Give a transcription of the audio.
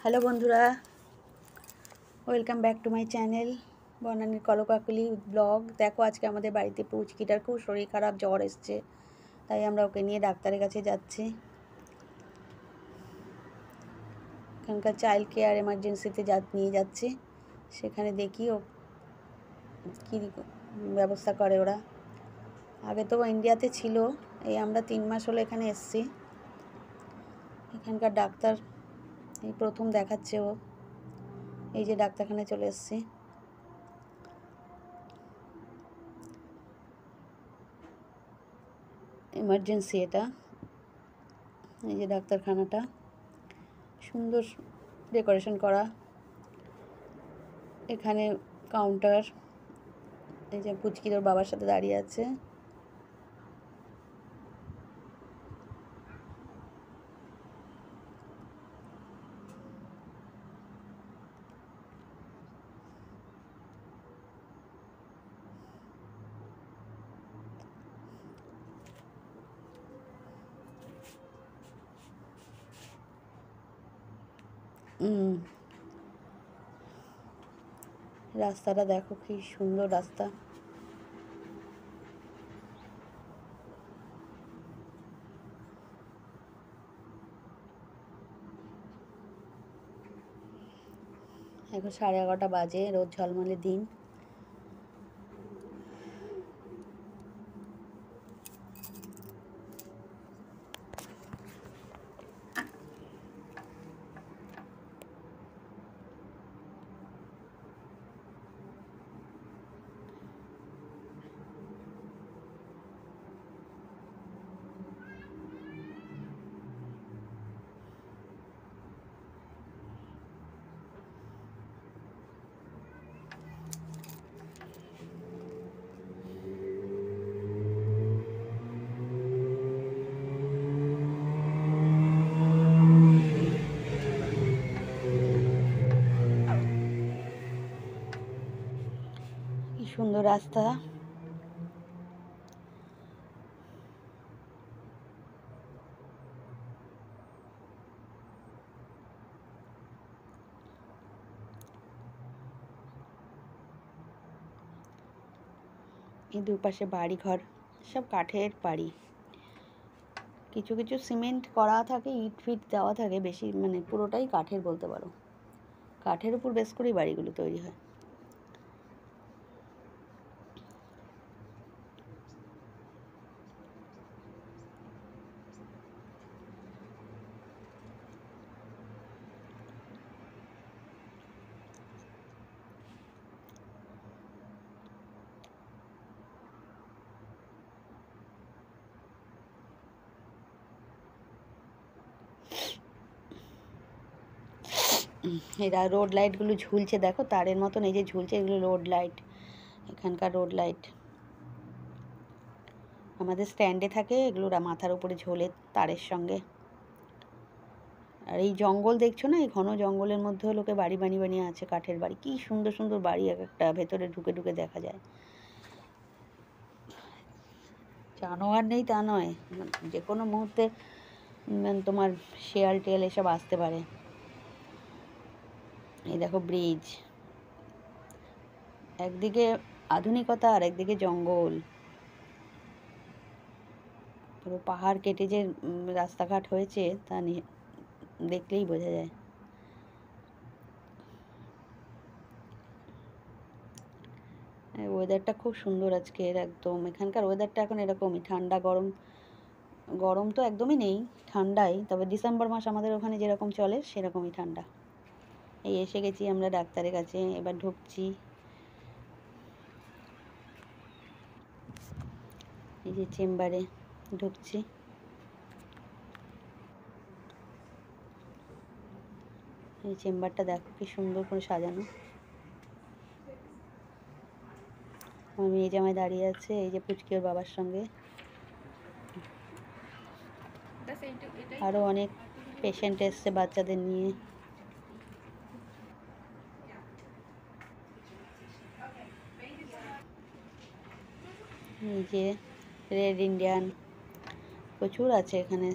Hello বন্ধুরা, welcome back to my channel বনানীর কলকাকলি ব্লগ। দেখো, আজকে আমাদের বাড়িতে পুচকিটার খুব শরীর খারাপ, জ্বর এসছে, তাই আমরা ওকে নিয়ে ডাক্তারের কাছে যাচ্ছি। এখানকার চাইল্ড কেয়ার এমার্জেন্সিতে নিয়ে যাচ্ছি, সেখানে দেখি ও কী ব্যবস্থা করে ওরা। আগে তো ইন্ডিয়াতে ছিল, এই আমরা 3 মাস হলো এখানে এসছি। এখানকার ডাক্তার এই প্রথম দেখাচ্ছে ও, এই যে ডাক্তারখানায় চলে এসছি। এমার্জেন্সি এটা, এই যে ডাক্তারখানাটা, সুন্দর ডেকোরেশন করা। এখানে কাউন্টার, এই যে পুচকি তোর বাবার সাথে দাঁড়িয়ে আছে। রাস্তাটা দেখো, কি সুন্দর রাস্তা। এখন 11:30 বাজে, রোদ ঝলমলে দিন। কি সুন্দর রাস্তা। এই দুপাশে বাড়ি ঘর, সব কাঠের বাড়ি। কিছু কিছু সিমেন্ট করা থাকে, ইট ফিট দেওয়া থাকে, বেশি মানে পুরোটাই কাঠের বলতে পারো। কাঠের উপর বেশ করেই বাড়িগুলো তৈরি হয়। এরা রোড লাইটগুলো ঝুলছে, দেখো তারের মতন, এই যে ঝুলছে, এগুলো রোড লাইট। এখানকার রোড লাইট আমাদের স্ট্যান্ডে থাকে, এগুলো মাথার উপরে ঝোলে তারের সঙ্গে। আর এই জঙ্গল দেখছো না, এই ঘন জঙ্গলের মধ্যেও লোকে বাড়ি বানিয়ে আছে, কাঠের বাড়ি। কি সুন্দর সুন্দর বাড়ি, এক একটা ভেতরে ঢুকে ঢুকে দেখা যায়। জানোয়ার নেই তা নয়, যে কোনো মুহূর্তে তোমার শেয়াল টেল এসব আসতে পারে। এই দেখো ব্রিজ, একদিকে আধুনিকতা আর একদিকে জঙ্গল। পুরো পাহাড় কেটে যে রাস্তাঘাট হয়েছে তা দেখলেই বোঝা যায়। ওয়েদারটা খুব সুন্দর আজকের, একদম এখানকার ওয়েদারটা এখন এরকমই, ঠান্ডা গরম। গরম তো একদমই নেই, ঠান্ডাই, তবে ডিসেম্বর মাস আমাদের ওখানে যেরকম চলে সেরকমই ঠান্ডা। এই এসে গেছি আমরা ডাক্তারের কাছে, এবার ঢুকছি। এই যে চেম্বারে ঢুকছি। এই চেম্বারটা দেখো কি সুন্দর করে সাজানো। আমার মেয়ে জামাই দাঁড়িয়ে আছে, এই যে পুচকি ওর বাবার সঙ্গে। আরও অনেক পেশেন্ট এসছে বাচ্চাদের নিয়ে। এই যে রেড ইন্ডিয়ান প্রচুর আছে এখানে।